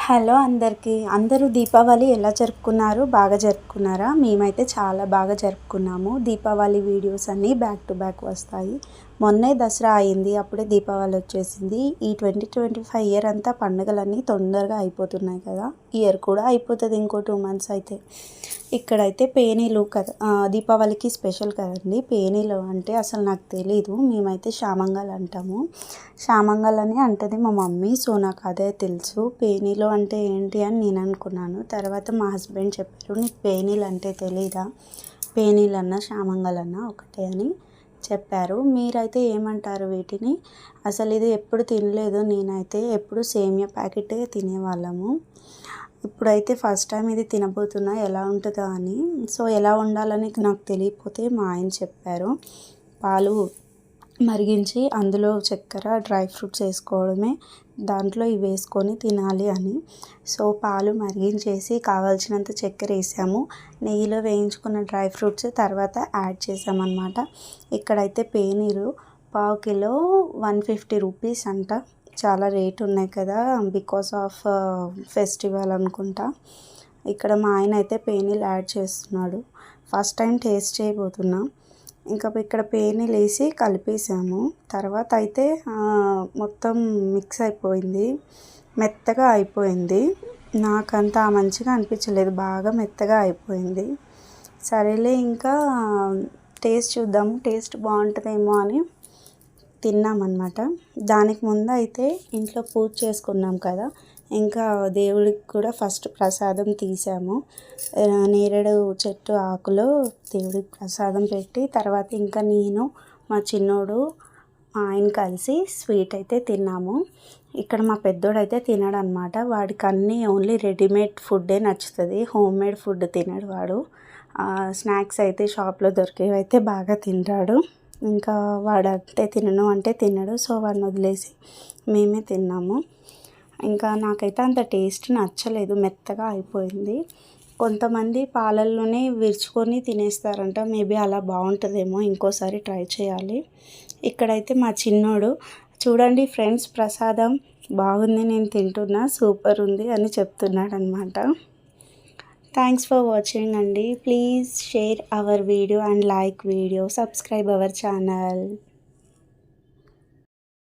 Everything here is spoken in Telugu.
హలో అందరికీ. అందరూ దీపావళి ఎలా జరుపుకున్నారు? బాగా జరుపుకున్నారా? మేమైతే చాలా బాగా జరుపుకున్నాము. దీపావళి వీడియోస్ అన్నీ బ్యాక్ టు బ్యాక్ వస్తాయి. మొన్నే దసరా అయింది, అప్పుడే దీపావళి వచ్చేసింది. ఈ 2025 ఇయర్ అంతా పండుగలన్నీ తొందరగా అయిపోతున్నాయి కదా. ఇయర్ కూడా అయిపోతుంది ఇంకో 2 మంత్స్ అయితే. ఇక్కడైతే పేనీలు కదా, దీపావళికి స్పెషల్ కదండి పేనీలు అంటే. అసలు నాకు తెలీదు, మేమైతే శామంగాలు అంటాము. శామంగాలు అని అంటది మా మమ్మీ, సో నాకు అదే తెలుసు. పేనీలు అంటే ఏంటి అని నేను అనుకున్నాను. తర్వాత మా హస్బెండ్ చెప్పారు, నీకు పేనీలు అంటే తెలీదా, పేనీలన్నా శామంగాలన్నా ఒకటే అని చెప్పారు. మీరైతే ఏమంటారు వీటిని? అసలు ఇది ఎప్పుడు తినలేదు నేనైతే. ఎప్పుడు సేమియా ప్యాకెటే తినేవాళ్ళము. ఇప్పుడైతే ఫస్ట్ టైం ఇది తినబోతున్నా, ఎలా ఉంటుందో అని. సో ఎలా వండాలని నాకు తెలియకపోతే మా ఆయన చెప్పారు. పాలు మరిగించి అందులో చక్కెర, డ్రై ఫ్రూట్స్ వేసుకోవడమే, దాంట్లో ఇవి వేసుకొని తినాలి అని. సో పాలు మరిగించేసి కావాల్సినంత చక్కెర వేసాము. నెయ్యిలో వేయించుకున్న డ్రై ఫ్రూట్స్ తర్వాత యాడ్ చేసామన్నమాట. ఇక్కడైతే పేనీలు పావు కిలో 150 రూపీస్ అంట. చాలా రేట్ ఉన్నాయి కదా, బికాస్ ఆఫ్ ఫెస్టివల్ అనుకుంటా. ఇక్కడ మా ఆయన అయితే పేనీలు యాడ్ చేస్తున్నాడు. ఫస్ట్ టైం టేస్ట్ చేయబోతున్నా. ఇంకా ఇక్కడ పేనీలు వేసి కలిపేసాము. తర్వాత అయితే మొత్తం మిక్స్ అయిపోయింది, మెత్తగా అయిపోయింది. నాకంత మంచిగా అనిపించలేదు, బాగా మెత్తగా అయిపోయింది. సరేలే ఇంకా టేస్ట్ చూద్దాము, టేస్ట్ బాగుంటుందేమో అని తిన్నామన్నమాట. దానికి ముందు అయితే ఇంట్లో పూజ చేసుకున్నాం కదా, ఇంకా దేవుడికి కూడా ఫస్ట్ ప్రసాదం తీసాము. నేరేడు చెట్టు ఆకులో దేవుడికి ప్రసాదం పెట్టి తర్వాత ఇంకా నేను, మా చిన్నోడు, మా ఆయన కలిసి స్వీట్ అయితే తిన్నాము. ఇక్కడ మా పెద్దోడు అయితే తినడు అనమాట. వాడికి అన్నీ ఓన్లీ రెడీమేడ్ ఫుడ్డే నచ్చుతుంది, హోమ్ మేడ్ ఫుడ్ తినడు వాడు. స్నాక్స్ అయితే షాప్లో దొరికేవి అయితే బాగా తింటాడు. ఇంకా వాడు అంటే తినను అంటే తినడు, సో వాడిని వదిలేసి మేమే తిన్నాము. ఇంకా నాకైతే అంత టేస్ట్ నచ్చలేదు, మెత్తగా అయిపోయింది. కొంతమంది పాలల్లోనే విరుచుకొని తినేస్తారంట, మేబీ అలా బాగుంటుందేమో, ఇంకోసారి ట్రై చేయాలి. ఇక్కడైతే మా చిన్నోడు చూడండి ఫ్రెండ్స్, ప్రసాదం బాగుంది, నేను తింటున్నా, సూపర్ ఉంది అని చెప్తున్నాడు అనమాట. థ్యాంక్స్ ఫర్ వాచింగ్ అండి. Please share our video and like video, subscribe our channel.